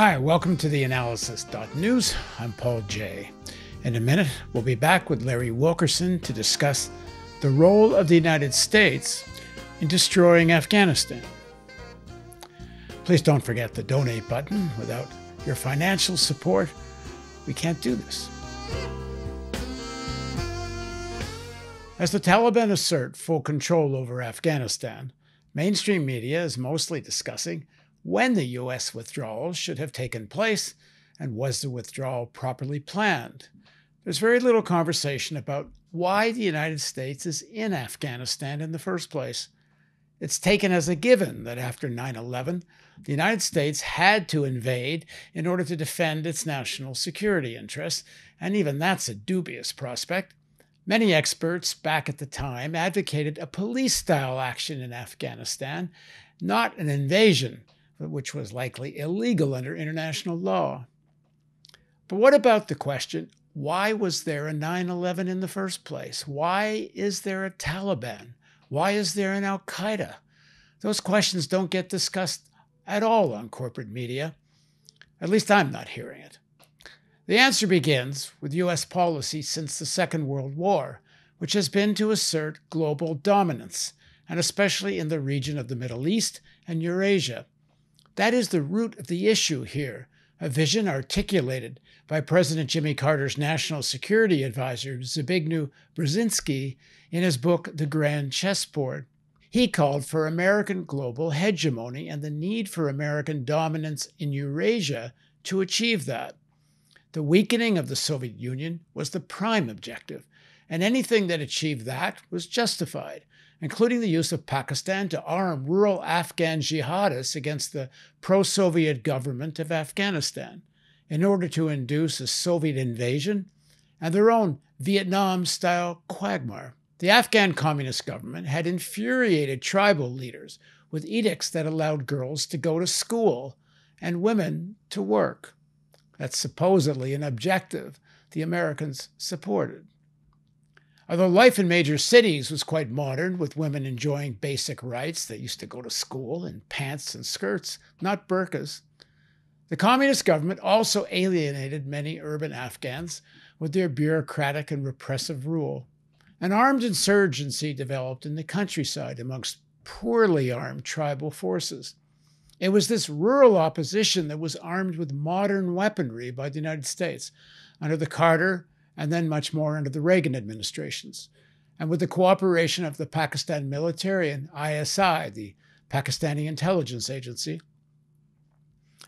Hi, welcome to theAnalysis-news. I'm Paul J. In a minute, we'll be back with Larry Wilkerson to discuss the role of the United States in destroying Afghanistan. Please don't forget the donate button. Without your financial support, we can't do this. As the Taliban assert full control over Afghanistan, mainstream media is mostly discussing when the U.S. withdrawal should have taken place and was the withdrawal properly planned. There's very little conversation about why the United States is in Afghanistan in the first place. It's taken as a given that after 9/11, the United States had to invade in order to defend its national security interests, and even that's a dubious prospect. Many experts back at the time advocated a police-style action in Afghanistan, not an invasion, which was likely illegal under international law. But what about the question, why was there a 9/11 in the first place? Why is there a Taliban? Why is there an Al-Qaeda? Those questions don't get discussed at all on corporate media. At least I'm not hearing it. The answer begins with U.S. policy since the Second World War, which has been to assert global dominance, and especially in the region of the Middle East and Eurasia. That is the root of the issue here, a vision articulated by President Jimmy Carter's National Security Advisor, Zbigniew Brzezinski, in his book, The Grand Chessboard. He called for American global hegemony and the need for American dominance in Eurasia to achieve that. The weakening of the Soviet Union was the prime objective, and anything that achieved that was justified, including the use of Pakistan to arm rural Afghan jihadists against the pro-Soviet government of Afghanistan in order to induce a Soviet invasion and their own Vietnam-style quagmire. The Afghan communist government had infuriated tribal leaders with edicts that allowed girls to go to school and women to work. That's supposedly an objective the Americans supported. Although life in major cities was quite modern, with women enjoying basic rights, they used to go to school in pants and skirts, not burqas. The communist government also alienated many urban Afghans with their bureaucratic and repressive rule. An armed insurgency developed in the countryside amongst poorly armed tribal forces. It was this rural opposition that was armed with modern weaponry by the United States under the Carter and then much more under the Reagan administrations, and with the cooperation of the Pakistan military and ISI, the Pakistani intelligence agency.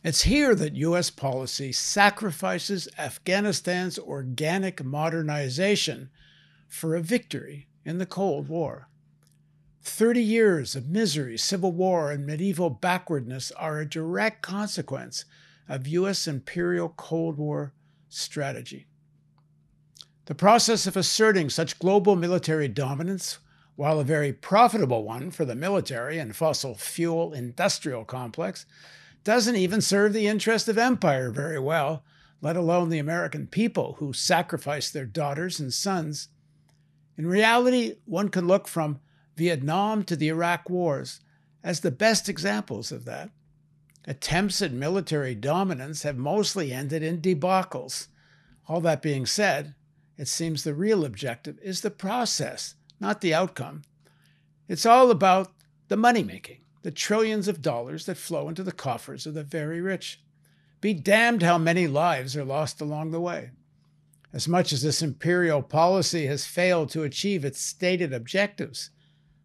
It's here that U.S. policy sacrifices Afghanistan's organic modernization for a victory in the Cold War. 30 years of misery, civil war, and medieval backwardness are a direct consequence of U.S. imperial Cold War strategy. The process of asserting such global military dominance, while a very profitable one for the military and fossil fuel industrial complex, doesn't even serve the interest of empire very well, let alone the American people who sacrificed their daughters and sons. In reality, one can look from Vietnam to the Iraq wars as the best examples of that. Attempts at military dominance have mostly ended in debacles. All that being said, it seems the real objective is the process, not the outcome. It's all about the money-making, the trillions of dollars that flow into the coffers of the very rich. Be damned how many lives are lost along the way. As much as this imperial policy has failed to achieve its stated objectives,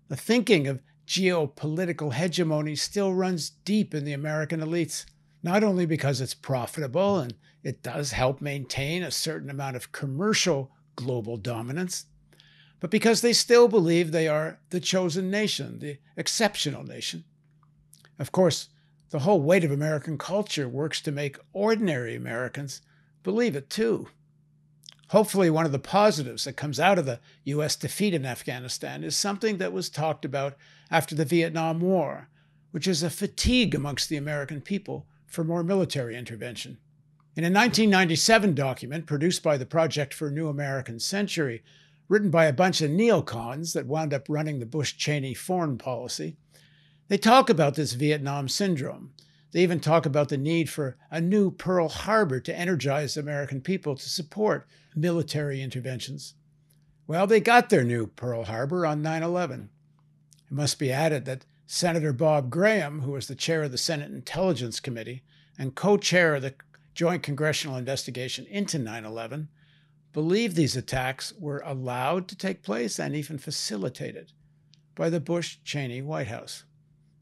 the thinking of geopolitical hegemony still runs deep in the American elites, not only because it's profitable and it does help maintain a certain amount of commercial global dominance, but because they still believe they are the chosen nation, the exceptional nation. Of course, the whole weight of American culture works to make ordinary Americans believe it too. Hopefully, one of the positives that comes out of the U.S. defeat in Afghanistan is something that was talked about after the Vietnam War, which is a fatigue amongst the American people for more military intervention. In a 1997 document produced by the Project for a New American Century, written by a bunch of neocons that wound up running the Bush-Cheney foreign policy, they talk about this Vietnam syndrome, They even talk about the need for a new Pearl Harbor to energize American people to support military interventions. Well, they got their new Pearl Harbor on 9/11. It must be added that Senator Bob Graham, who was the chair of the Senate Intelligence Committee and co-chair of the Joint Congressional Investigation into 9/11, believed these attacks were allowed to take place and even facilitated by the Bush-Cheney White House.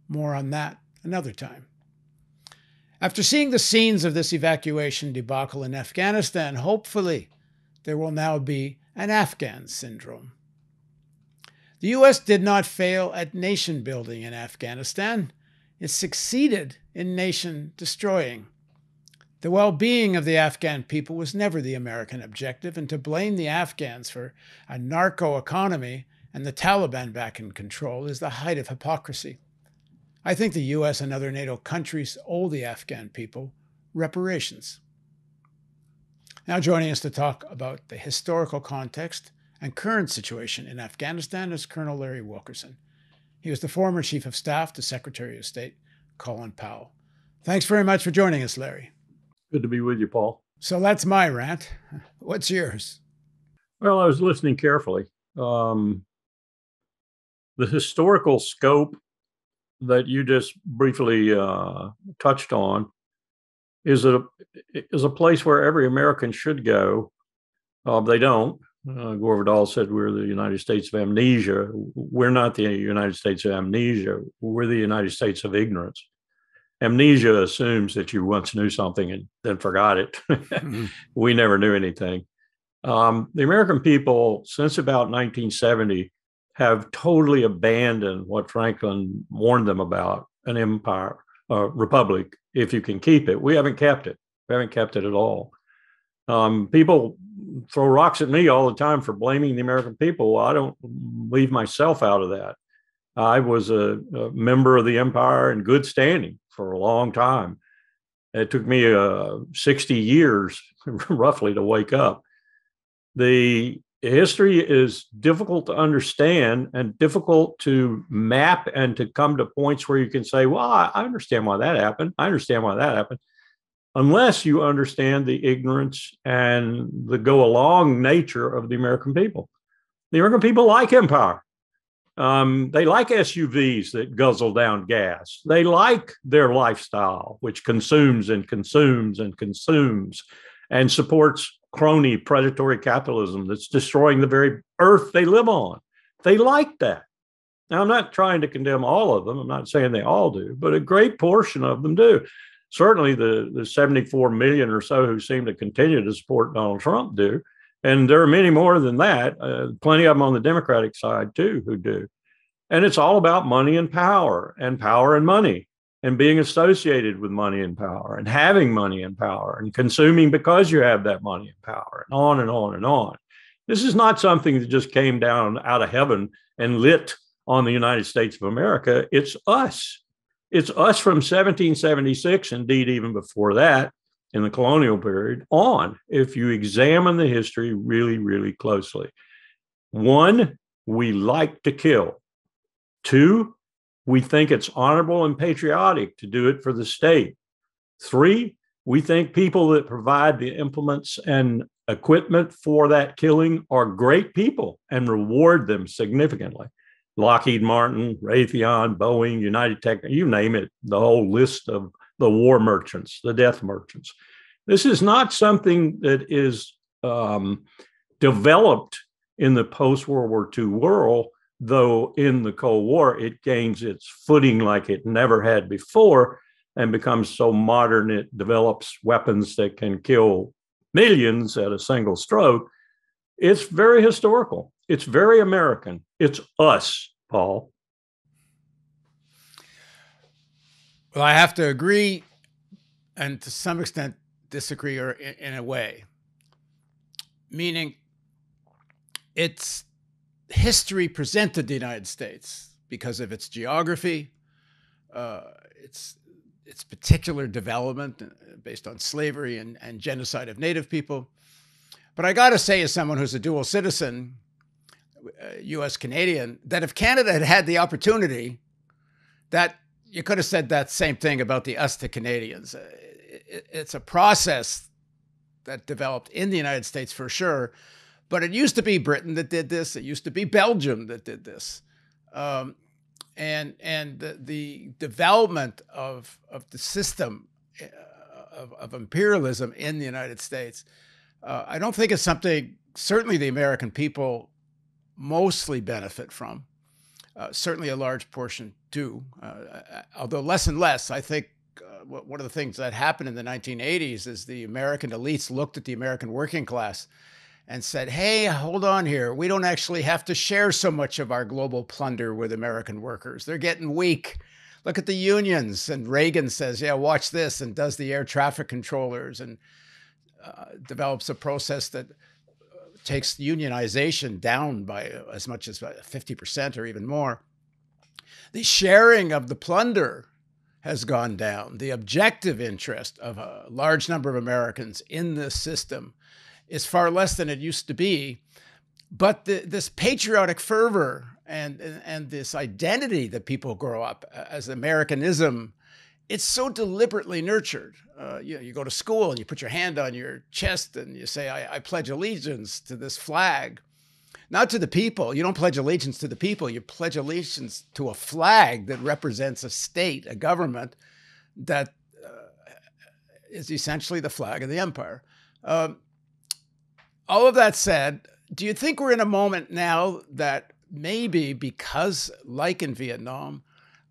More on that another time. After seeing the scenes of this evacuation debacle in Afghanistan, hopefully there will now be an Afghan syndrome. The U.S. did not fail at nation building in Afghanistan. It succeeded in nation destroying. The well-being of the Afghan people was never the American objective, and to blame the Afghans for a narco economy and the Taliban back in control is the height of hypocrisy. I think the U.S. and other NATO countries owe the Afghan people reparations. Now joining us to talk about the historical context and current situation in Afghanistan is Colonel Larry Wilkerson. He was the former Chief of Staff to Secretary of State Colin Powell. Thanks very much for joining us, Larry. Good to be with you, Paul. So that's my rant. What's yours? Well, I was listening carefully. The historical scope that you just briefly touched on is a place where every American should go. They don't. Gore Vidal said we're the United States of amnesia. We're not the United States of amnesia. We're the United States of ignorance. Amnesia assumes that you once knew something and then forgot it. Mm-hmm. We never knew anything. The American people, since about 1970, have totally abandoned what Franklin warned them about, an empire, a republic, if you can keep it. We haven't kept it. We haven't kept it at all. People throw rocks at me all the time for blaming the American people. Well, I don't leave myself out of that. I was a member of the empire in good standing for a long time. It took me 60 years, roughly, to wake up. The history is difficult to understand and difficult to map and to come to points where you can say, well, I understand why that happened. I understand why that happened. Unless you understand the ignorance and the go-along nature of the American people. The American people like empire. They like SUVs that guzzle down gas. They like their lifestyle, which consumes and consumes and consumes and supports crony predatory capitalism that's destroying the very earth they live on. They like that. Now, I'm not trying to condemn all of them. I'm not saying they all do, but a great portion of them do. Certainly the 74 million or so who seem to continue to support Donald Trump do. And there are many more than that, plenty of them on the Democratic side, too, who do. And it's all about money and power and money and being associated with money and power and having money and power and consuming because you have that money and power and on and on and on. This is not something that just came down out of heaven and lit on the United States of America. It's us. It's us from 1776, indeed, even before that, in the colonial period, on, if you examine the history really, really closely. 1, we like to kill. 2, we think it's honorable and patriotic to do it for the state. 3, we think people that provide the implements and equipment for that killing are great people and reward them significantly. Lockheed Martin, Raytheon, Boeing, United Tech, you name it, the whole list of the war merchants, the death merchants. This is not something that is developed in the post-World War II world, though in the Cold War, it gains its footing like it never had before and becomes so modern it develops weapons that can kill millions at a single stroke. It's very historical. It's very American. It's us, Paul. Well, I have to agree and to some extent disagree, or in a way. Meaning, it's history presented the United States because of its geography, its particular development based on slavery and genocide of Native people. But I got to say, as someone who's a dual citizen, U.S. Canadian, that if Canada had had the opportunity that you could have said that same thing about the us to Canadians. It's a process that developed in the United States for sure, but it used to be Britain that did this. It used to be Belgium that did this. And the development of the system of imperialism in the United States, I don't think it's something certainly the American people mostly benefit from. Certainly a large portion do, although less and less. I think one of the things that happened in the 1980s is the American elites looked at the American working class and said, hey, hold on here. We don't actually have to share so much of our global plunder with American workers. They're getting weak. Look at the unions. And Reagan says, yeah, watch this, and does the air traffic controllers and develops a process that takes unionization down by as much as 50% or even more. The sharing of the plunder has gone down. The objective interest of a large number of Americans in this system is far less than it used to be. But this patriotic fervor and this identity that people grow up as Americanism, it's so deliberately nurtured. You go to school and you put your hand on your chest and you say, I pledge allegiance to this flag. Not to the people. You don't pledge allegiance to the people. You pledge allegiance to a flag that represents a state, a government that is essentially the flag of the empire. All of that said, do you think we're in a moment now that maybe because, like in Vietnam,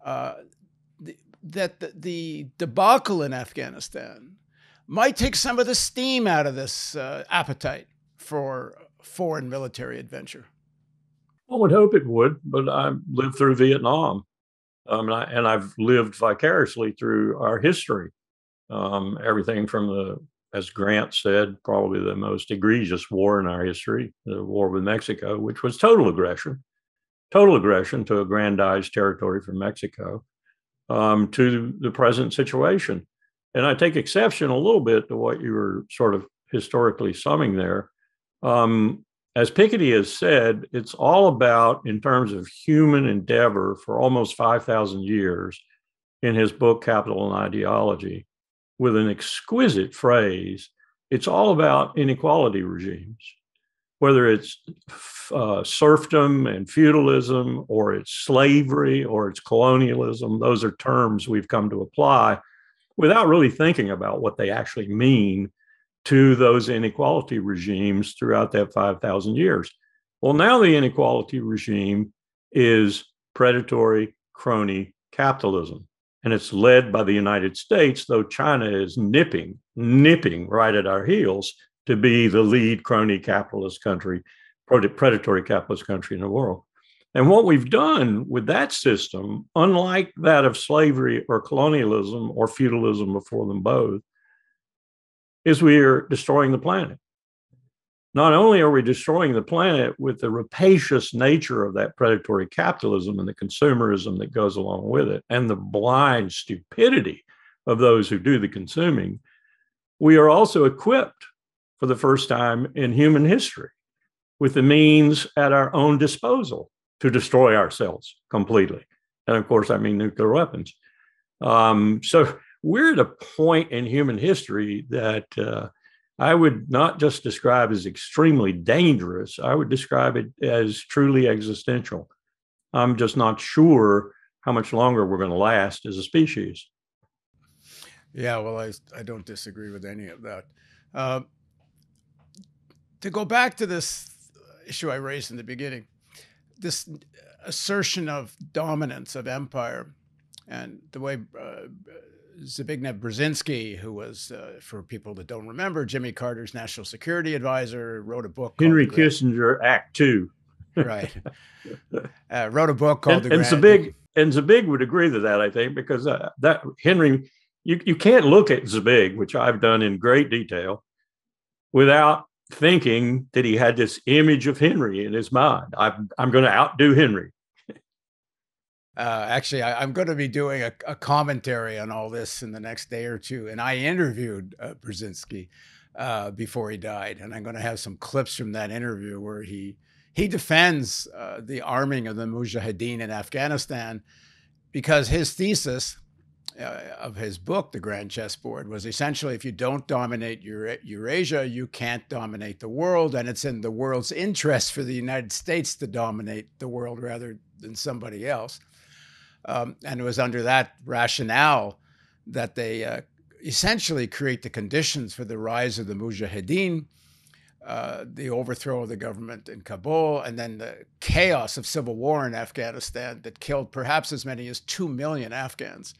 that the debacle in Afghanistan might take some of the steam out of this appetite for foreign military adventure? I would hope it would, but I lived through Vietnam, and I've lived vicariously through our history. Everything from as Grant said, probably the most egregious war in our history, the war with Mexico, which was total aggression to aggrandize territory from Mexico, to the present situation. And I take exception a little bit to what you were sort of historically summing there. As Piketty has said, it's all about, in terms of human endeavor for almost 5,000 years in his book, Capital and Ideology, with an exquisite phrase, it's all about inequality regimes, whether it's serfdom and feudalism, or it's slavery, or it's colonialism. Those are terms we've come to apply without really thinking about what they actually mean to those inequality regimes throughout that 5,000 years. Well, now the inequality regime is predatory crony capitalism, and it's led by the United States, though China is nipping right at our heels to be the lead crony capitalist country, predatory capitalist country in the world. And what we've done with that system, unlike that of slavery or colonialism or feudalism before them both, is we are destroying the planet. Not only are we destroying the planet with the rapacious nature of that predatory capitalism and the consumerism that goes along with it, and the blind stupidity of those who do the consuming, we are also equipped for the first time in human history with the means at our own disposal to destroy ourselves completely. And of course, I mean nuclear weapons. So we're at a point in human history that I would not just describe as extremely dangerous. I would describe it as truly existential. I'm just not sure how much longer we're going to last as a species. Yeah, well, I don't disagree with any of that. To go back to this issue I raised in the beginning, this assertion of dominance of empire, and the way Zbigniew Brzezinski, who was, for people that don't remember, Jimmy Carter's national security advisor, wrote a book Henry Kissinger, Act Two. Right. Wrote a book called and Zbig would agree to that, I think, because that Henry, you can't look at Zbig, which I've done in great detail, without thinking that he had this image of Henry in his mind. I'm going to outdo Henry. Actually, I'm going to be doing a commentary on all this in the next day or two. And I interviewed Brzezinski before he died. And I'm going to have some clips from that interview where he defends the arming of the Mujahideen in Afghanistan because his thesis of his book, The Grand Chessboard, was essentially if you don't dominate Eurasia, you can't dominate the world. And it's in the world's interest for the United States to dominate the world rather than somebody else. And it was under that rationale that they essentially create the conditions for the rise of the Mujahideen, the overthrow of the government in Kabul, and then the chaos of civil war in Afghanistan that killed perhaps as many as 2 million Afghans.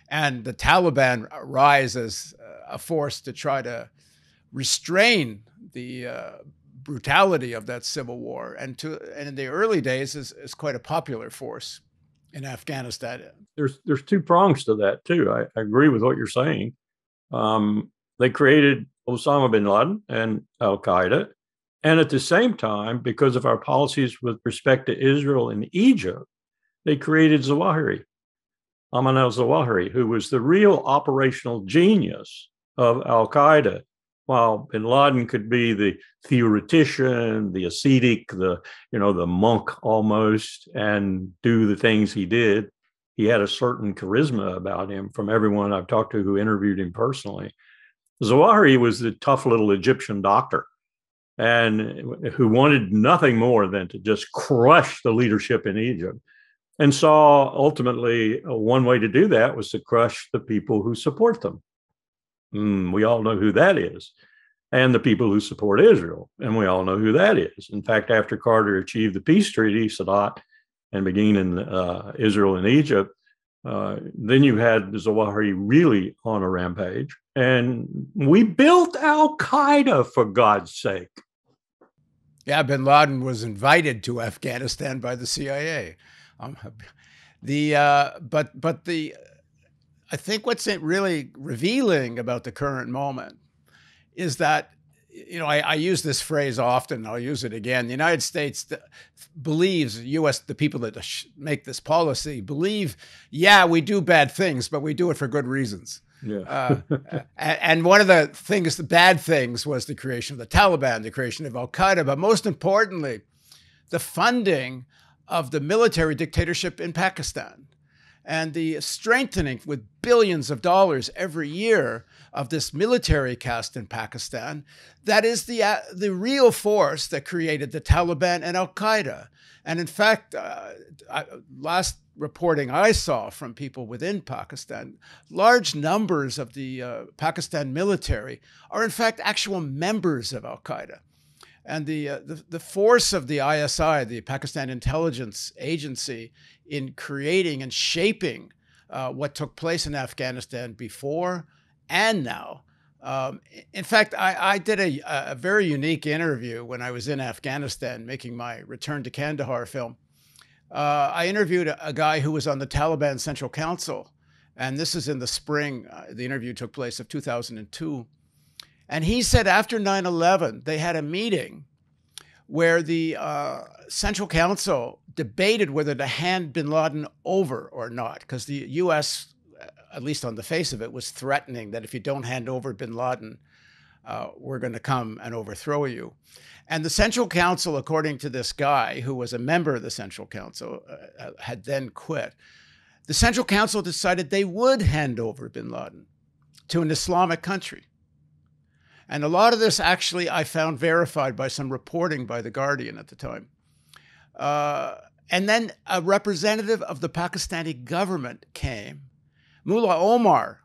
And the Taliban rise as a force to try to restrain the brutality of that civil war. And in the early days is quite a popular force in Afghanistan. There's two prongs to that too. I agree with what you're saying. They created Osama bin Laden and Al Qaeda, and at the same time, because of our policies with respect to Israel and Egypt, they created Zawahiri, Ayman al-Zawahiri, who was the real operational genius of Al Qaeda. While bin Laden could be the theoretician, the ascetic, the monk almost, and do the things he did, he had a certain charisma about him from everyone I've talked to who interviewed him personally. Zawahiri was the tough little Egyptian doctor and who wanted nothing more than to just crush the leadership in Egypt, and saw ultimately one way to do that was to crush the people who support them. We all know who that is. And the people who support Israel. And we all know who that is. In fact, after Carter achieved the peace treaty, Sadat, and began in Israel and Egypt, then you had Zawahiri really on a rampage. And we built Al Qaeda, for God's sake. Yeah, bin Laden was invited to Afghanistan by the CIA. I think what's really revealing about the current moment is that, I use this phrase often, I'll use it again. The United States believes, the people that make this policy believe, yeah, we do bad things, but we do it for good reasons. Yeah. And one of the bad things was the creation of the Taliban, the creation of Al Qaeda, but most importantly, the funding of the military dictatorship in Pakistan and the strengthening with billions of dollars every year of this military caste in Pakistan. That is the real force that created the Taliban and Al Qaeda. And in fact, last reporting I saw from people within Pakistan, large numbers of the Pakistan military are in fact actual members of Al Qaeda. And the force of the ISI, the Pakistan Intelligence Agency, in creating and shaping what took place in Afghanistan before and now. In fact, I did a very unique interview when I was in Afghanistan making my Return to Kandahar film. I interviewed a guy who was on the Taliban Central Council, and this is in the spring. The interview took place of 2002. And he said after 9/11, they had a meeting where the Central Council debated whether to hand bin Laden over or not, because the U.S., at least on the face of it, was threatening that if you don't hand over bin Laden, we're going to come and overthrow you. And the Central Council, according to this guy who was a member of the Central Council, had then quit. The Central Council decided they would hand over bin Laden to an Islamic country. And a lot of this actually I found verified by some reporting by The Guardian at the time. And then a representative of the Pakistani government came. Mullah Omar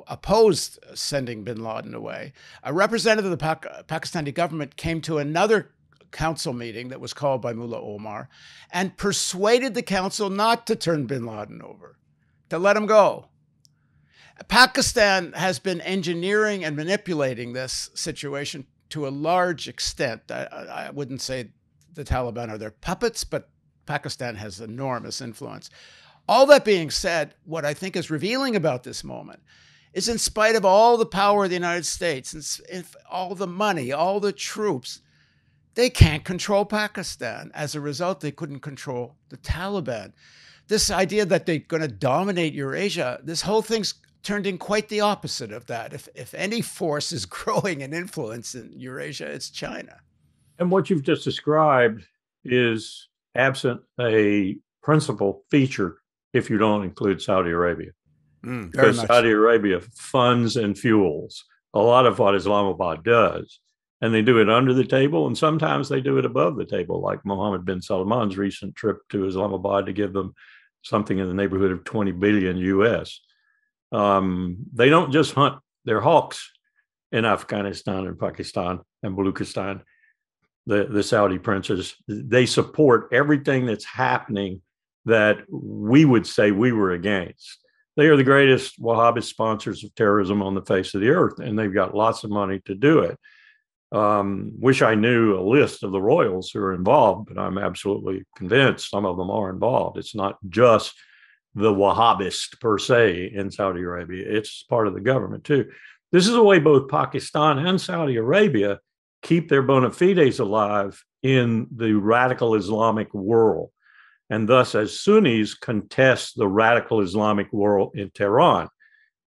opposed sending bin Laden away. A representative of the Pakistani government came to another council meeting that was called by Mullah Omar and persuaded the council not to turn bin Laden over, to let him go. Pakistan has been engineering and manipulating this situation to a large extent. I wouldn't say the Taliban are their puppets, but Pakistan has enormous influence. All that being said, what I think is revealing about this moment is in spite of all the power of the United States, and all the money, all the troops, they can't control Pakistan. As a result, they couldn't control the Taliban. This idea that they're going to dominate Eurasia, this whole thing's turned in quite the opposite of that. If any force is growing in influence in Eurasia, it's China. And what you've just described is absent a principal feature if you don't include Saudi Arabia. Very Because much. Saudi Arabia funds and fuels a lot of what Islamabad does. And they do it under the table, and sometimes they do it above the table, like Mohammed bin Salman's recent trip to Islamabad to give them something in the neighborhood of 20 billion US. They don't just hunt their hawks in Afghanistan and Pakistan and Baluchistan, the Saudi princes. They support everything that's happening that we would say we were against. They are the greatest Wahhabist sponsors of terrorism on the face of the earth, and they've got lots of money to do it. Wish I knew a list of the royals who are involved, but I'm absolutely convinced some of them are involved. It's not just the Wahhabist per se in Saudi Arabia. It's part of the government too. This is a way both Pakistan and Saudi Arabia keep their bona fides alive in the radical Islamic world, and thus as Sunnis contest the radical Islamic world in Tehran.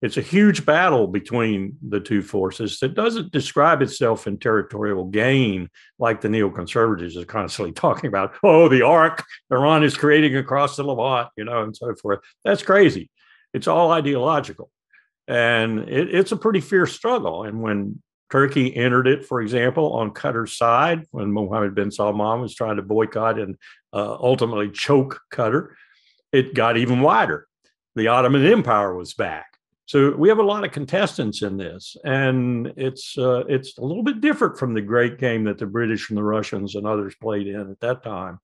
It's a huge battle between the two forces that doesn't describe itself in territorial gain like the neoconservatives are constantly talking about. Oh, the arc Iran is creating across the Levant, and so forth. That's crazy. It's all ideological. And it's a pretty fierce struggle. And when Turkey entered it, for example, on Qatar's side, when Mohammed bin Salman was trying to boycott and ultimately choke Qatar, it got even wider. The Ottoman Empire was back. So we have a lot of contestants in this, and it's a little bit different from the great game that the British and the Russians and others played in at that time.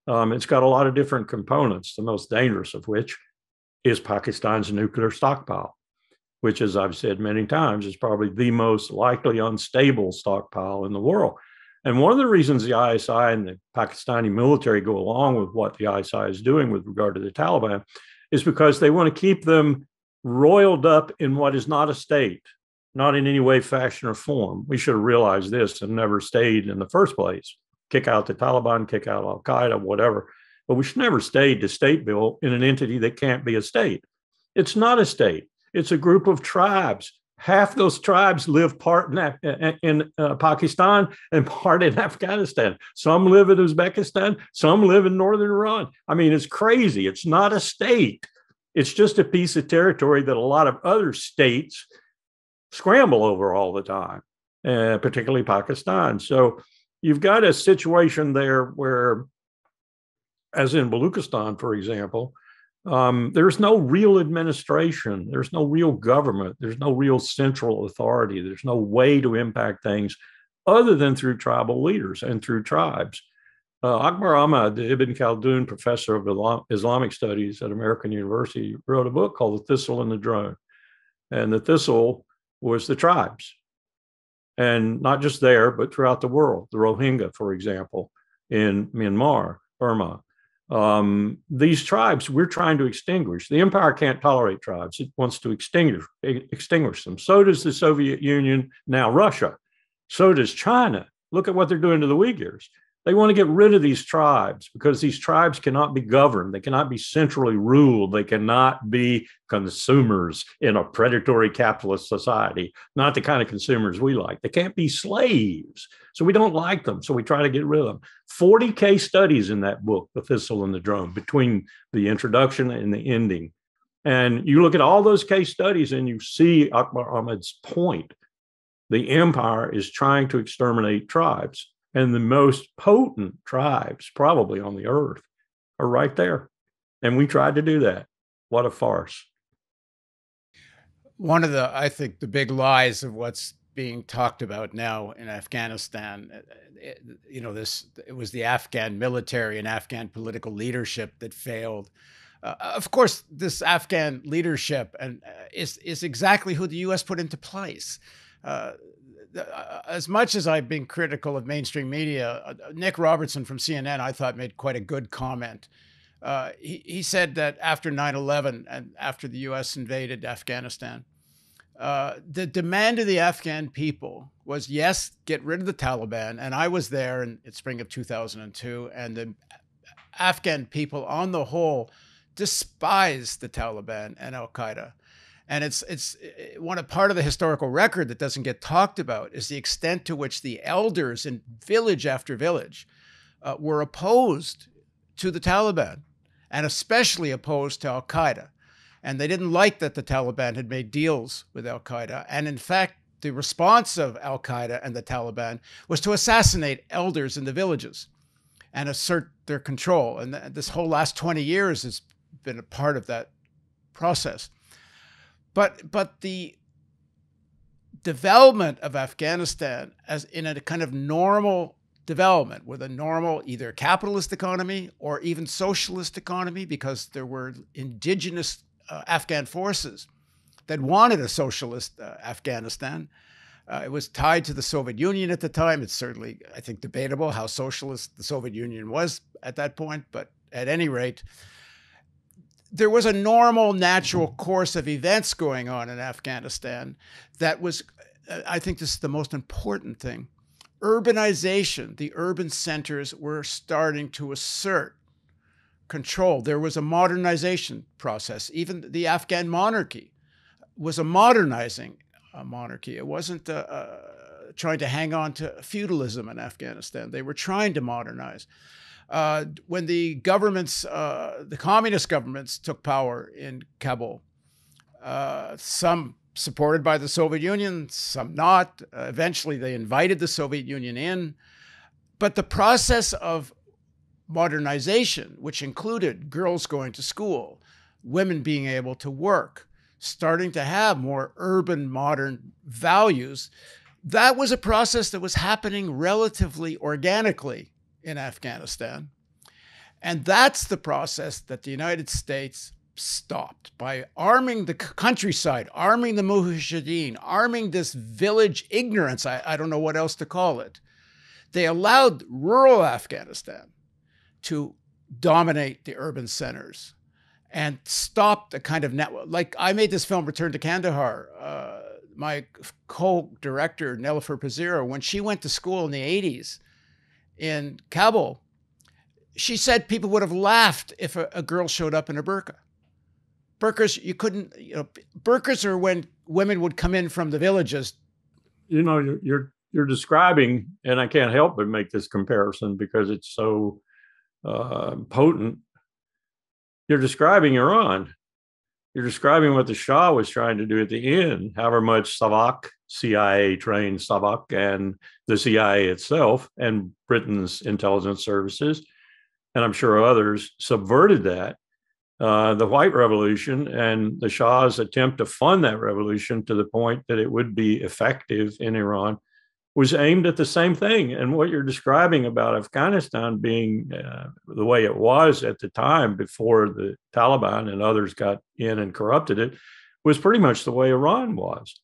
It's got a lot of different components, the most dangerous of which is Pakistan's nuclear stockpile, which, as I've said many times, is probably the most likely unstable stockpile in the world. And one of the reasons the ISI and the Pakistani military go along with what the ISI is doing with regard to the Taliban is because they want to keep them roiled up in what is not a state, not in any way, fashion, or form. We should have realized this and never stayed in the first place. Kick out the Taliban, kick out Al Qaeda, whatever. But we should never stay to state build in an entity that can't be a state. It's not a state. It's a group of tribes. Half those tribes live part in Pakistan and part in Afghanistan. Some live in Uzbekistan. Some live in northern Iran. I mean, it's crazy. It's not a state. It's just a piece of territory that a lot of other states scramble over all the time, particularly Pakistan. So you've got a situation there where, as in Baluchistan, for example, there's no real administration. There's no real government. There's no real central authority. There's no way to impact things other than through tribal leaders and through tribes. Akbar Ahmad, the Ibn Khaldun professor of Islamic studies at American University, wrote a book called The Thistle and the Drone. And the thistle was the tribes. And not just there, but throughout the world. The Rohingya, for example, in Myanmar, Burma. These tribes we're trying to extinguish. The empire can't tolerate tribes. It wants to extinguish them. So does the Soviet Union, now Russia. So does China. Look at what they're doing to the Uyghurs. They want to get rid of these tribes because these tribes cannot be governed. They cannot be centrally ruled. They cannot be consumers in a predatory capitalist society, not the kind of consumers we like. They can't be slaves. So we don't like them. So we try to get rid of them. 40 case studies in that book, The Thistle and the Drone, between the introduction and the ending. And you look at all those case studies and you see Akbar Ahmad's point. The empire is trying to exterminate tribes. And the most potent tribes probably on the earth are right there. And we tried to do that. What a farce. One of I think, the big lies of what's being talked about now in Afghanistan, it was the Afghan military and Afghan political leadership that failed. Of course, this Afghan leadership is exactly who the U.S. put into place. As much as I've been critical of mainstream media, Nick Robertson from CNN, I thought, made quite a good comment. He said that after 9/11 and after the U.S. invaded Afghanistan, the demand of the Afghan people was, yes, get rid of the Taliban. And I was there in spring of 2002, and the Afghan people on the whole despised the Taliban and Al Qaeda. And it's part of the historical record that doesn't get talked about is the extent to which the elders in village after village were opposed to the Taliban and especially opposed to al-Qaeda. And they didn't like that the Taliban had made deals with al-Qaeda. And in fact, the response of al-Qaeda and the Taliban was to assassinate elders in the villages and assert their control. And this whole last 20 years has been a part of that process. But the development of Afghanistan as in a kind of normal development with a normal either capitalist economy or even socialist economy, because there were indigenous Afghan forces that wanted a socialist Afghanistan. It was tied to the Soviet Union at the time. It's certainly, I think, debatable how socialist the Soviet Union was at that point. But at any rate, there was a normal, natural course of events going on in Afghanistan that was, I think this is the most important thing, urbanization. The urban centers were starting to assert control. There was a modernization process. Even the Afghan monarchy was a modernizing monarchy. It wasn't trying to hang on to feudalism in Afghanistan. They were trying to modernize. When the governments, the communist governments took power in Kabul, some supported by the Soviet Union, some not. Eventually, they invited the Soviet Union in. But the process of modernization, which included girls going to school, women being able to work, starting to have more urban, modern values, that was a process that was happening relatively organically in Afghanistan. And that's the process that the United States stopped by arming the countryside, arming the mujahideen, arming this village ignorance. I don't know what else to call it. They allowed rural Afghanistan to dominate the urban centers and stop the kind of network. Like I made this film, Return to Kandahar. My co-director, Nelifar Pazira, when she went to school in the 80s in Kabul, she said people would have laughed if a girl showed up in a burqa. Burqas, you couldn't, burqas are when women would come in from the villages. You're describing, and I can't help but make this comparison because it's so potent. You're describing Iran. You're describing what the Shah was trying to do at the end, however much SAVAK, CIA trained SAVAK, and the CIA itself and Britain's intelligence services, and I'm sure others, subverted that. The White Revolution and the Shah's attempt to fund that revolution to the point that it would be effective in Iran was aimed at the same thing. And what you're describing about Afghanistan being the way it was at the time before the Taliban and others got in and corrupted it was pretty much the way Iran was.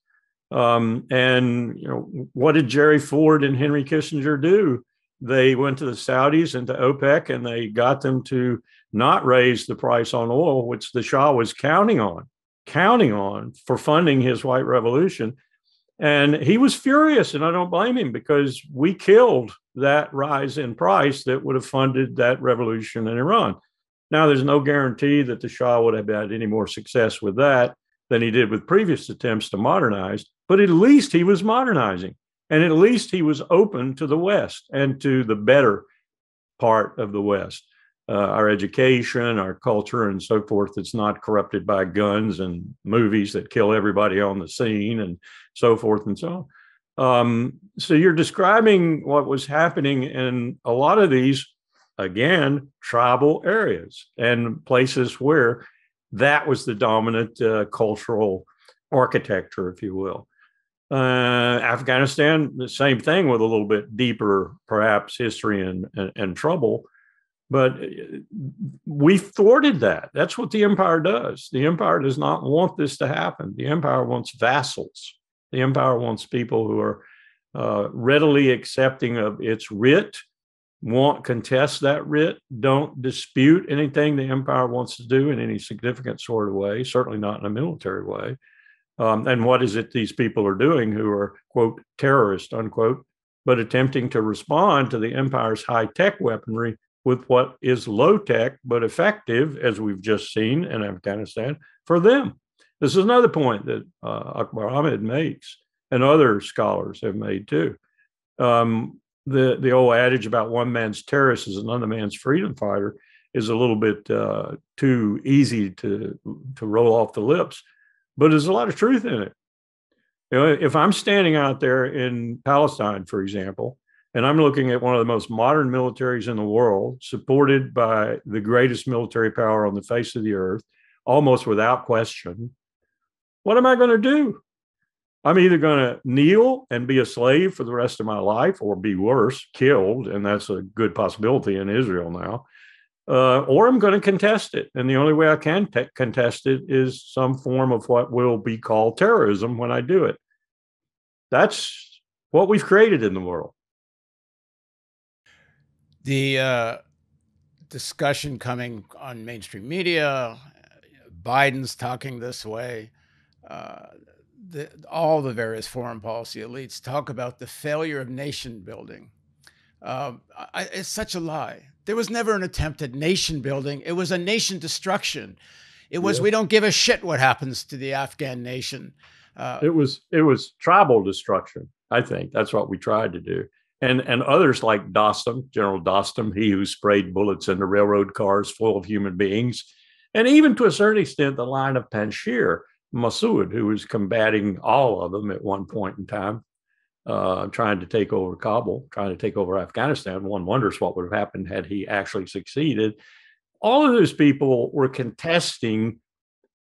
What did Jerry Ford and Henry Kissinger do? They went to the Saudis and to OPEC and they got them to not raise the price on oil, which the Shah was counting on for funding his White Revolution. And he was furious, and I don't blame him, because we killed that rise in price that would have funded that revolution in Iran. Now, there's no guarantee that the Shah would have had any more success with that than he did with previous attempts to modernize, but at least he was modernizing, and at least he was open to the West and to the better part of the West. Our education, our culture, and so forth, that's not corrupted by guns and movies that kill everybody on the scene and so forth and so on. So you're describing what was happening in a lot of these, again, tribal areas and places where that was the dominant cultural architecture, if you will. Afghanistan, the same thing with a little bit deeper, perhaps, history and trouble. But we thwarted that. That's what the empire does. The empire does not want this to happen. The empire wants vassals. The empire wants people who are readily accepting of its writ, won't contest that writ, don't dispute anything the empire wants to do in any significant sort of way, certainly not in a military way. And what is it these people are doing who are, quote, terrorists, unquote, but attempting to respond to the empire's high-tech weaponry with what is low-tech but effective, as we've just seen in Afghanistan, for them. This is another point that Akbar Ahmed makes, and other scholars have made too. The old adage about one man's terrorist is another man's freedom fighter is a little bit too easy to roll off the lips, but there's a lot of truth in it. If I'm standing out there in Palestine, for example, and I'm looking at one of the most modern militaries in the world, supported by the greatest military power on the face of the earth, almost without question, what am I going to do? I'm either going to kneel and be a slave for the rest of my life, or be worse, killed, and that's a good possibility in Israel now, or I'm going to contest it. And the only way I can contest it is some form of what will be called terrorism when I do it. That's what we've created in the world. The discussion coming on mainstream media, Biden's talking this way, all the various foreign policy elites talk about the failure of nation building. It's such a lie. There was never an attempt at nation building. It was a nation destruction. It was, we don't give a shit what happens to the Afghan nation. It was tribal destruction. I think that's what we tried to do. And others like Dostum, General Dostum, he who sprayed bullets into railroad cars full of human beings. And even to a certain extent, the line of Panjshir, Massoud, who was combating all of them at one point in time, trying to take over Kabul, trying to take over Afghanistan. One wonders what would have happened had he actually succeeded. All of those people were contesting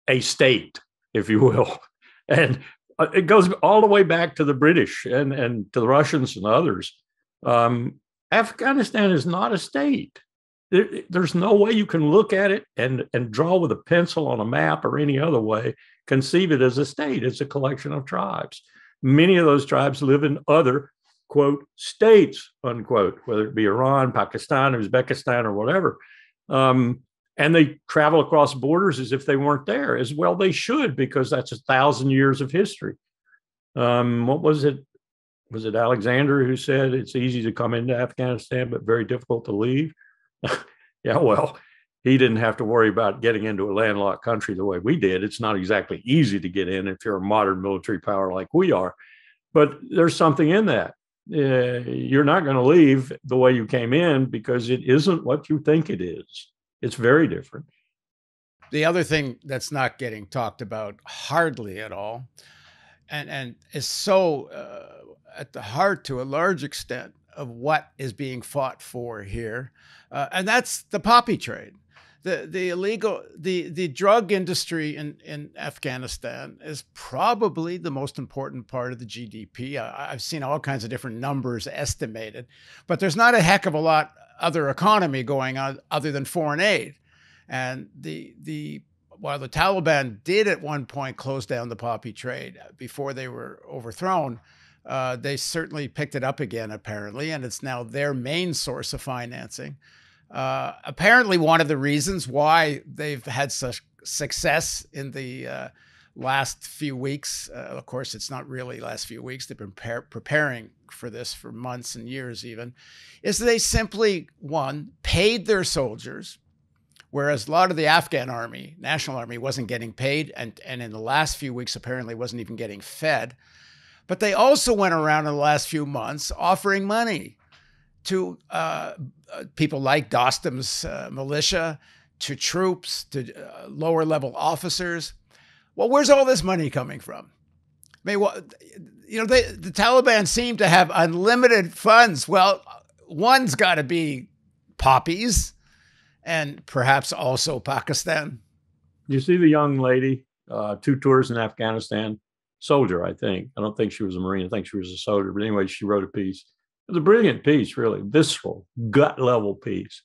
a state, if you will. And it goes all the way back to the British and to the Russians and others. Afghanistan is not a state. There's no way you can look at it and draw with a pencil on a map or any other way, conceive it as a state. It's a collection of tribes. Many of those tribes live in other, quote, states, unquote, whether it be Iran, Pakistan, Uzbekistan, or whatever. And they travel across borders as if they weren't there. As well they should, because that's 1,000 years of history. What was it? Was it Alexander who said it's easy to come into Afghanistan, but very difficult to leave? Yeah, well, he didn't have to worry about getting into a landlocked country the way we did. It's not exactly easy to get in if you're a modern military power like we are. But there's something in that. You're not going to leave the way you came in, because it isn't what you think it is. It's very different. The other thing that's not getting talked about hardly at all, and is so at the heart to a large extent of what is being fought for here, and that's the poppy trade. The drug industry in Afghanistan is probably the most important part of the GDP. I've seen all kinds of different numbers estimated, but there's not a heck of a lot other economy going on other than foreign aid. And while the Taliban did at one point close down the poppy trade before they were overthrown, they certainly picked it up again, apparently, and it's now their main source of financing. Apparently, one of the reasons why they've had such success in the last few weeks, of course, it's not really last few weeks, they've been preparing for this for months and years even, is they simply, one, paid their soldiers, whereas a lot of the Afghan army, national army, wasn't getting paid, and in the last few weeks apparently wasn't even getting fed. But they also went around in the last few months offering money to people like Dostum's militia, to troops, to lower level officers. Well, where's all this money coming from? I mean, the Taliban seem to have unlimited funds. Well, one's got to be poppies, and perhaps also Pakistan. You see the young lady, 2 tours in Afghanistan, soldier, I think. I don't think she was a Marine. I think she was a soldier. But anyway, she wrote a piece. It was a brilliant piece, really, visceral, gut level piece.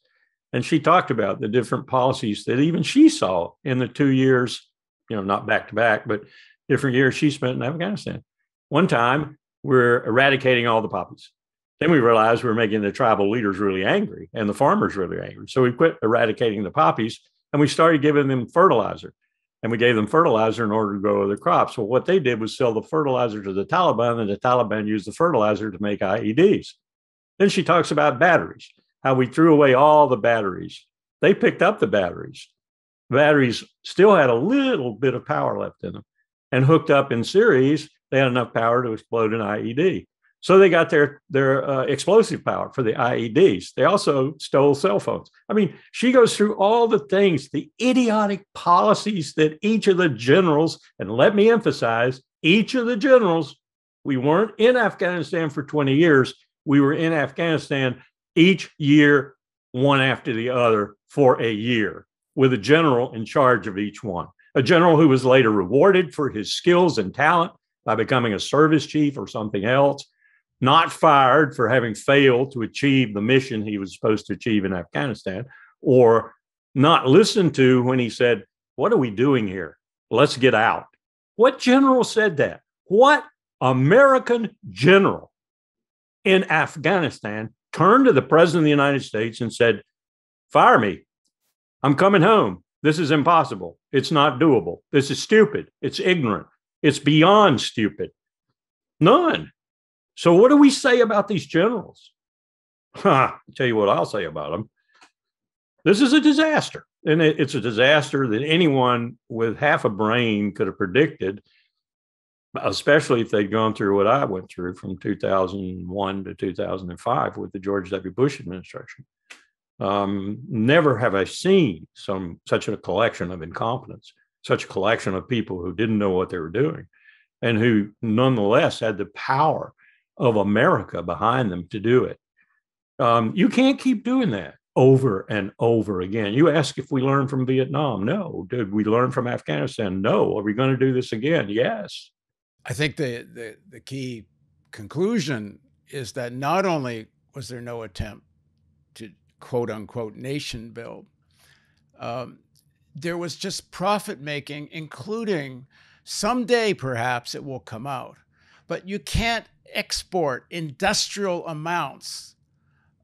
And she talked about the different policies that even she saw in the 2 years, not back to back, but different years she spent in Afghanistan. One time, we're eradicating all the poppies. Then we realized we were making the tribal leaders really angry and the farmers really angry. So we quit eradicating the poppies and we started giving them fertilizer. And we gave them fertilizer in order to grow other crops. Well, what they did was sell the fertilizer to the Taliban, and the Taliban used the fertilizer to make IEDs. Then she talks about batteries, how we threw away all the batteries. They picked up the batteries. The batteries still had a little bit of power left in them. And hooked up in series, they had enough power to explode an IED. So they got their explosive power for the IEDs. They also stole cell phones. I mean, she goes through all the things, the idiotic policies that each of the generals, and let me emphasize, each of the generals, we weren't in Afghanistan for 20 years. We were in Afghanistan each year, one after the other, for a year, with a general in charge of each one. A general who was later rewarded for his skills and talent by becoming a service chief or something else, not fired for having failed to achieve the mission he was supposed to achieve in Afghanistan, or not listened to when he said, "What are we doing here? Let's get out." What general said that? What American general in Afghanistan turned to the president of the United States and said, "Fire me. I'm coming home. This is impossible. It's not doable. This is stupid. It's ignorant. It's beyond stupid"? None. So what do we say about these generals? I'll tell you what I'll say about them. This is a disaster. And it's a disaster that anyone with half a brain could have predicted, especially if they'd gone through what I went through from 2001 to 2005 with the George W. Bush administration. Never have I seen such a collection of incompetence, such a collection of people who didn't know what they were doing and who nonetheless had the power of America behind them to do it. You can't keep doing that over and over again. You ask if we learned from Vietnam. No. Did we learn from Afghanistan? No. Are we going to do this again? Yes. I think the key conclusion is that not only was there no attempt to quote unquote nation build, there was just profit making, including someday perhaps it will come out, but you can't export industrial amounts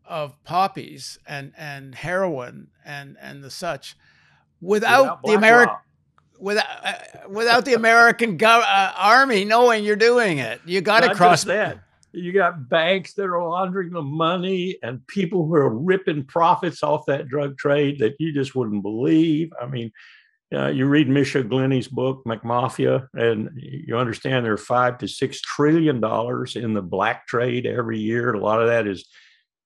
of poppies and heroin and the such without the American without the American army knowing you're doing it. You got to cross that. You got banks that are laundering the money and people who are ripping profits off that drug trade that you just wouldn't believe. I mean, you read Misha Glenny's book, McMafia, and you understand there are $5 to $6 trillion in the black trade every year. A lot of that is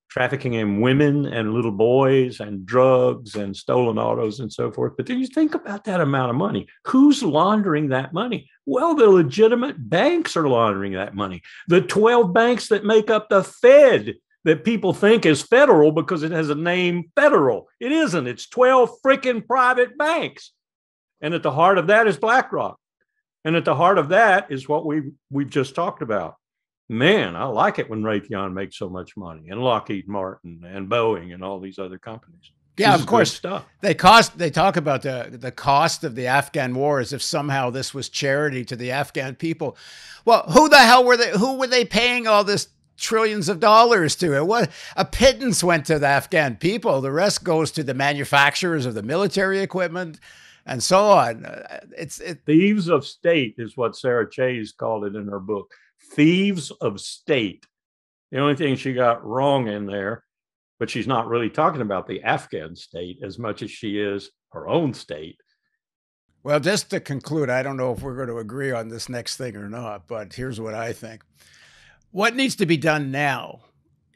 trafficking in women and little boys and drugs and stolen autos and so forth. But then you think about that amount of money. Who's laundering that money? Well, the legitimate banks are laundering that money. The 12 banks that make up the Fed that people think is federal because it has a name federal. It isn't. It's 12 freaking private banks. And at the heart of that is BlackRock. And at the heart of that is what we've just talked about. Man, I like it when Raytheon makes so much money, and Lockheed Martin and Boeing and all these other companies. Yeah, of course. Stuff. They talk about the cost of the Afghan war as if somehow this was charity to the Afghan people. Well, who the hell were they? Who were they paying all this trillions of dollars to? What a pittance went to the Afghan people. The rest goes to the manufacturers of the military equipment and so on. Thieves of state is what Sarah Chayes called it in her book. Thieves of state. The only thing she got wrong in there, but she's not really talking about the Afghan state as much as she is her own state. Well, just to conclude, I don't know if we're going to agree on this next thing or not, but here's what I think. What needs to be done now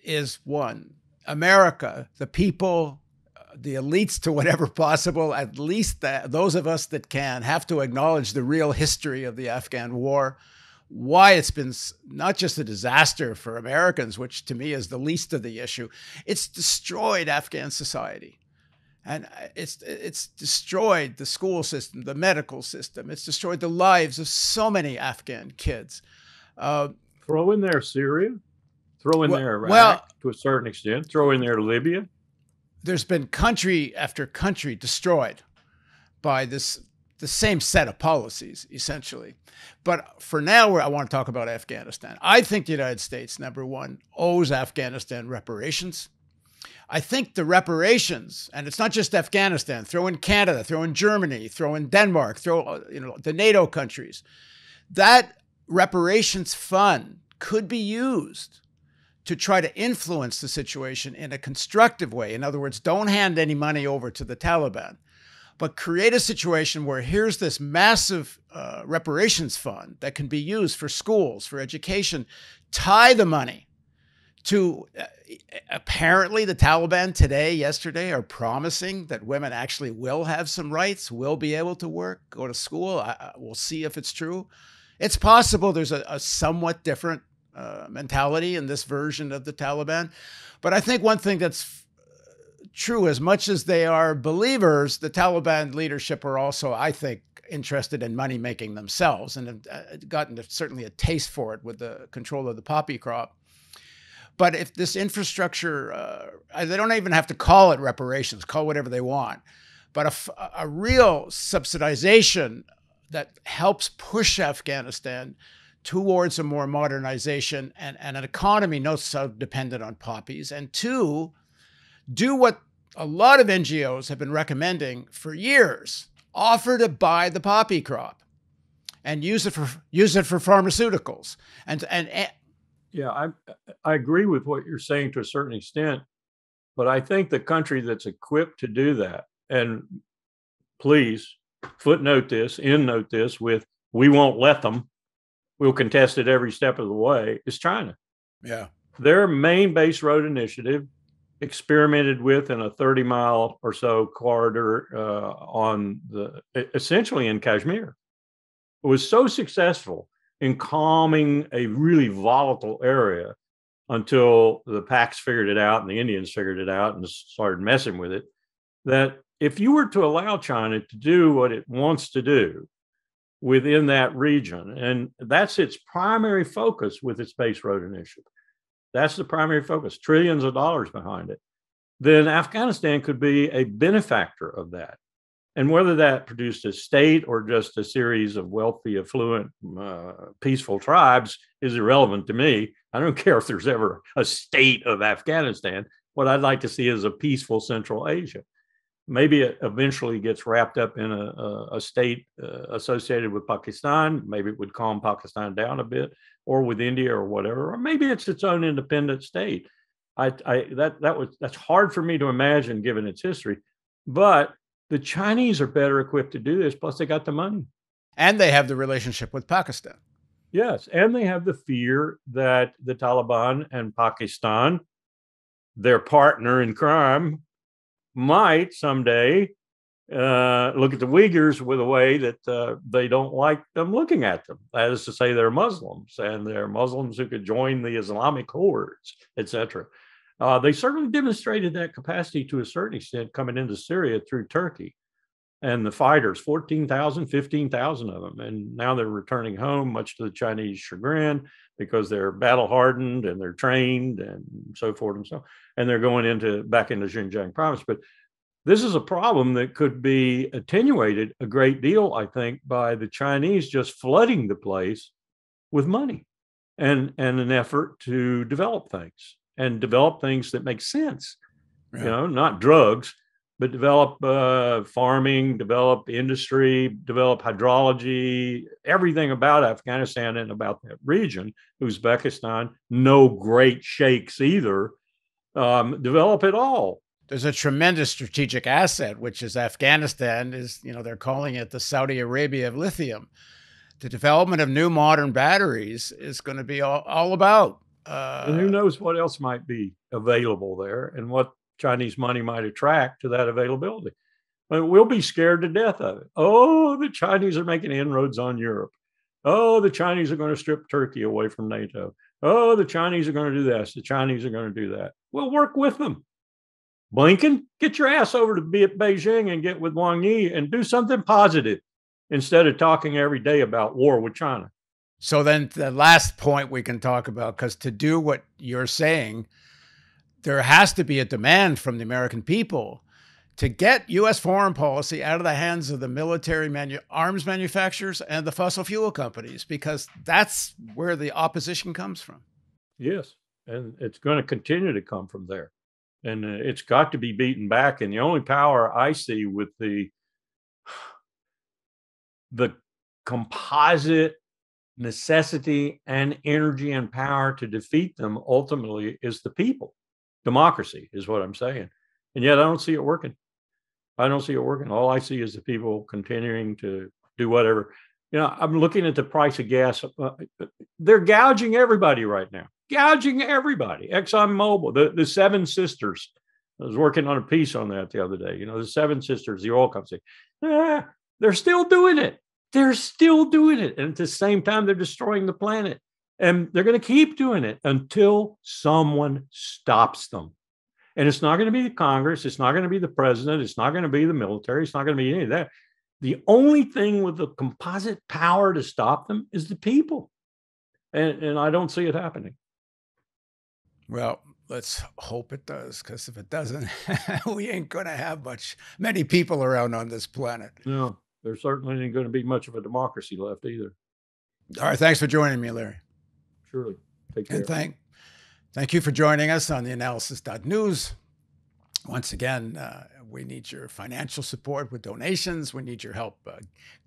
is, one, America, the people, the elites to whatever possible, at least those of us that can, have to acknowledge the real history of the Afghan war, why it's been not just a disaster for Americans, which to me is the least of the issue. It's destroyed Afghan society. And it's destroyed the school system, the medical system. It's destroyed the lives of so many Afghan kids. Throw in there Syria, throw in there Iraq to a certain extent, throw in there Libya. There's been country after country destroyed by the same set of policies, essentially. But for now, I want to talk about Afghanistan. I think the United States, number one, owes Afghanistan reparations. I think the reparations, and it's not just Afghanistan, throw in Canada, throw in Germany, throw in Denmark, throw the NATO countries. That reparations fund could be used to try to influence the situation in a constructive way. In other words, don't hand any money over to the Taliban, but create a situation where here's this massive reparations fund that can be used for schools, for education. Tie the money to apparently the Taliban today, yesterday, are promising that women actually will have some rights, will be able to work, go to school. We'll see if it's true. It's possible there's a somewhat different mentality in this version of the Taliban. But I think one thing that's true, as much as they are believers, the Taliban leadership are also, I think, interested in money making themselves, and have gotten certainly a taste for it with the control of the poppy crop. But if this infrastructure, they don't even have to call it reparations, call whatever they want, but a real subsidization that helps push Afghanistan towards a more modernization and an economy not so dependent on poppies, and two, do what a lot of NGOs have been recommending for years: offer to buy the poppy crop and use it for pharmaceuticals. Yeah, I agree with what you're saying to a certain extent, but I think the country that's equipped to do that, and please endnote this with, we won't let them, we'll contest it every step of the way, is China. Yeah. Their main base road initiative, experimented with in a 30-mile or so corridor essentially in Kashmir, was so successful in calming a really volatile area until the Pacs figured it out and the Indians figured it out and started messing with it, that if you were to allow China to do what it wants to do within that region, and that's its primary focus with its base road initiative, that's the primary focus, trillions of dollars behind it, then Afghanistan could be a benefactor of that. And whether that produced a state or just a series of wealthy, affluent, peaceful tribes is irrelevant to me. I don't care if there's ever a state of Afghanistan. What I'd like to see is a peaceful Central Asia. Maybe it eventually gets wrapped up in a state associated with Pakistan. Maybe it would calm Pakistan down a bit, or with India or whatever, or maybe it's its own independent state. That's hard for me to imagine given its history, but the Chinese are better equipped to do this. Plus, they got the money, and they have the relationship with Pakistan. Yes, and they have the fear that the Taliban and Pakistan, their partner in crime, might someday look at the Uyghurs with a way that they don't like them looking at them. That is to say, they're Muslims, and they're Muslims who could join the Islamic hordes, etc. They certainly demonstrated that capacity to a certain extent coming into Syria through Turkey. And the fighters, 14,000, 15,000 of them. And now they're returning home, much to the Chinese chagrin, because they're battle hardened and they're trained and so forth and so on. And they're going back into Xinjiang province. But this is a problem that could be attenuated a great deal, I think, by the Chinese just flooding the place with money and an effort to develop things that make sense. Yeah. Not drugs, but develop farming, develop industry, develop hydrology, everything about Afghanistan and about that region. Uzbekistan, no great sheikhs either. Develop it all. There's a tremendous strategic asset, which is Afghanistan. They're calling it the Saudi Arabia of lithium. The development of new modern batteries is going to be all about. And who knows what else might be available there and what Chinese money might attract to that availability. But we'll be scared to death of it. Oh, the Chinese are making inroads on Europe. Oh, the Chinese are going to strip Turkey away from NATO. Oh, the Chinese are going to do this. The Chinese are going to do that. We'll work with them. Blinken, get your ass over to Beijing and get with Wang Yi and do something positive instead of talking every day about war with China. So then the last point we can talk about, because to do what you're saying, there has to be a demand from the American people to get U.S. foreign policy out of the hands of the military arms manufacturers and the fossil fuel companies, because that's where the opposition comes from. Yes, and it's going to continue to come from there. And it's got to be beaten back. And the only power I see with the composite necessity and energy and power to defeat them ultimately is the people. Democracy is what I'm saying. And yet I don't see it working. All I see is the people continuing to do whatever. I'm looking at the price of gas. They're gouging everybody right now. Gouging everybody. ExxonMobil, the Seven Sisters. I was working on a piece on that the other day. The Seven Sisters, the oil company. They're still doing it. They're still doing it. And at the same time, they're destroying the planet. And they're going to keep doing it until someone stops them. And it's not going to be the Congress. It's not going to be the president. It's not going to be the military. It's not going to be any of that. The only thing with the composite power to stop them is the people. And I don't see it happening. Well, let's hope it does, because if it doesn't, we ain't going to have many people around on this planet. No, there certainly ain't going to be much of a democracy left either. All right. Thanks for joining me, Larry. Surely. Take care. And thank you for joining us on theAnalysis.news. Once again, we need your financial support with donations. We need your help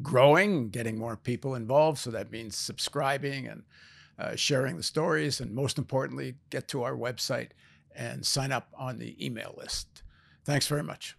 growing, getting more people involved. So that means subscribing and sharing the stories. And most importantly, get to our website and sign up on the email list. Thanks very much.